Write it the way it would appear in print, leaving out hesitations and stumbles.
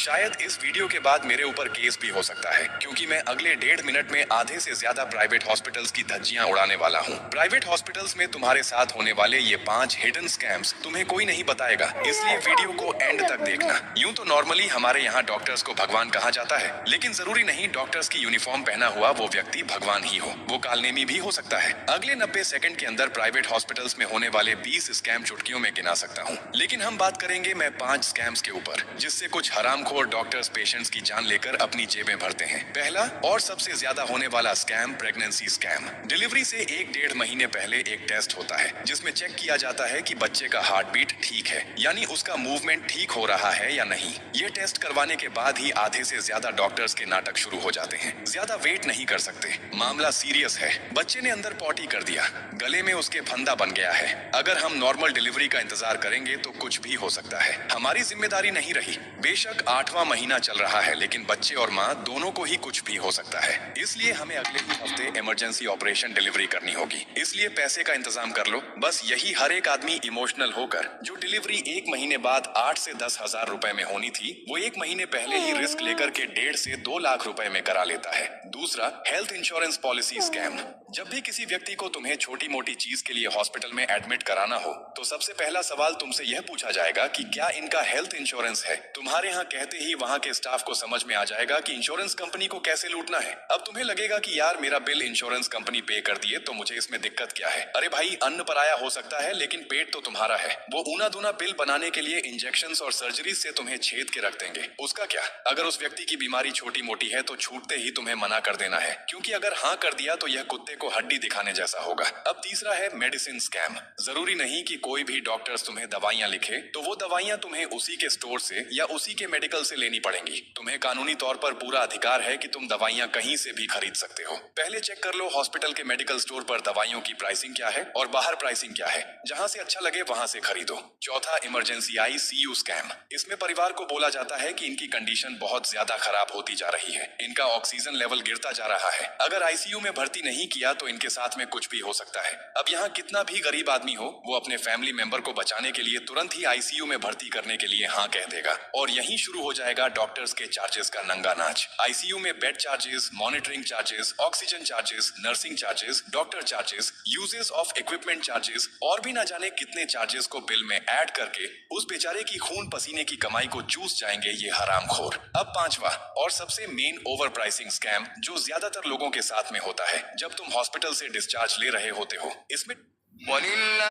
शायद इस वीडियो के बाद मेरे ऊपर केस भी हो सकता है, क्योंकि मैं अगले 1.5 मिनट में आधे से ज्यादा प्राइवेट हॉस्पिटल्स की धज्जियां उड़ाने वाला हूँ। प्राइवेट हॉस्पिटल्स में तुम्हारे साथ होने वाले ये 5 हिडन स्कैम्स तुम्हें कोई नहीं बताएगा, इसलिए वीडियो को एंड तक देखना। यूं तो नॉर्मली हमारे यहाँ डॉक्टर्स को भगवान कहा जाता है, लेकिन जरूरी नहीं डॉक्टर्स की यूनिफॉर्म पहना हुआ वो व्यक्ति भगवान ही हो, वो कालनेमी भी हो सकता है। अगले 90 सेकंड के अंदर प्राइवेट हॉस्पिटल्स में होने वाले 20 स्कैम चुटकियों में गिना सकता हूँ, लेकिन हम बात करेंगे मैं 5 स्कैम्स के ऊपर, जिससे कुछ हरामखोर डॉक्टर्स पेशेंट्स की जान लेकर अपनी जेबें भरते हैं। पहला और सबसे ज्यादा होने वाला स्कैम, प्रेगनेंसी स्कैम। डिलीवरी से 1-1.5 महीने पहले एक टेस्ट होता है जिसमें चेक किया जाता है कि बच्चे का हार्ट बीट ठीक है, यानी उसका मूवमेंट ठीक हो रहा है या नहीं। ये टेस्ट करवाने के बाद ही आधे से ज्यादा डॉक्टर्स के नाटक शुरू हो जाते हैं। ज्यादा वेट नहीं कर सकते, मामला सीरियस है, बच्चे ने अंदर पॉटी कर दिया, गले में उसके फंदा बन गया है। अगर हम नॉर्मल डिलीवरी का इंतजार करेंगे तो कुछ भी हो सकता है, हमारी जिम्मेदारी नहीं रही। बेशक 8वां महीना चल रहा है, लेकिन बच्चे और माँ दोनों को ही कुछ भी हो सकता है, इसलिए हमें अगले ही हफ्ते इमरजेंसी ऑपरेशन डिलीवरी करनी होगी। इसलिए पैसे का इंतजाम कर लो। बस यही हर एक आदमी इमोशनल होकर जो डिलीवरी 1 महीने बाद 8 से 10 हजार रुपए में होनी थी, वो 1 महीने पहले ही रिस्क लेकर के 1.5 से 2 लाख रुपए में करा लेता है। दूसरा, हेल्थ इंश्योरेंस पॉलिसी स्कैम। जब भी किसी व्यक्ति को तुम्हें छोटी मोटी चीज के लिए हॉस्पिटल में एडमिट कराना हो, तो सबसे पहला सवाल तुमसे यह पूछा जाएगा कि क्या इनका हेल्थ इंश्योरेंस है। तुम्हारे यहाँ कहते ही वहाँ के स्टाफ को समझ में आ जाएगा कि इंश्योरेंस कंपनी को कैसे लूटना है। अब तुम्हें लगेगा कि यार मेरा बिल इंश्योरेंस कंपनी पे कर दिए तो मुझे इसमें दिक्कत क्या है। अरे भाई, अन्न पराया हो सकता है, लेकिन पेट तो तुम्हारा है। वो ऊना दूना बिल बनाने के लिए इंजेक्शंस और सर्जरी से तुम्हें छेद के रख देंगे, उसका क्या। अगर उस व्यक्ति की बीमारी छोटी मोटी है तो छूटते ही तुम्हें मना कर देना है, क्योंकि अगर हाँ कर दिया तो यह कुत्ते को हड्डी दिखाने जैसा होगा। अब तीसरा है मेडिसिन स्कैम। जरूरी नहीं कि कोई भी डॉक्टर्स तुम्हें दवाइयां लिखे तो वो दवाइयां तुम्हें उसी के स्टोर से या उसी के मेडिकल से लेनी पड़ेंगी। तुम्हें कानूनी तौर पर पूरा अधिकार है कि तुम दवाइयां कहीं से भी खरीद सकते हो। पहले चेक कर लो हॉस्पिटल के मेडिकल स्टोर पर दवाइयों की प्राइसिंग क्या है और बाहर प्राइसिंग क्या है, जहां से अच्छा लगे वहां से खरीदो। चौथा, इमरजेंसी ICU स्कैम। इसमें परिवार को बोला जाता है कि इनकी कंडीशन बहुत ज्यादा खराब होती जा रही है, इनका ऑक्सीजन लेवल गिरता जा रहा है, अगर ICU में भर्ती नहीं किया तो इनके साथ में कुछ भी हो सकता है। अब यहाँ कितना भी गरीब आदमी हो, वो अपने फैमिली मेंबर को बचाने के लिए तुरंत ही ICU में भर्ती करने के लिए हाँ कह देगा, और यहीं शुरू हो जाएगा डॉक्टर्स के चार्जेस का नंगा नाच। ICU में bed charges, monitoring charges, oxygen charges, nursing charges, doctor charges, uses of equipment charges और भी ना जाने कितने चार्जेस को बिल में ऐड करके उस बेचारे की खून पसीने की कमाई को चूस जाएंगे ये हरामखोर। अब पांचवा और सबसे मेन ओवर प्राइसिंग स्कैम, जो ज्यादातर लोगों के साथ में होता है जब तुम हॉस्पिटल से डिस्चार्ज ले रहे होते हो। इसमें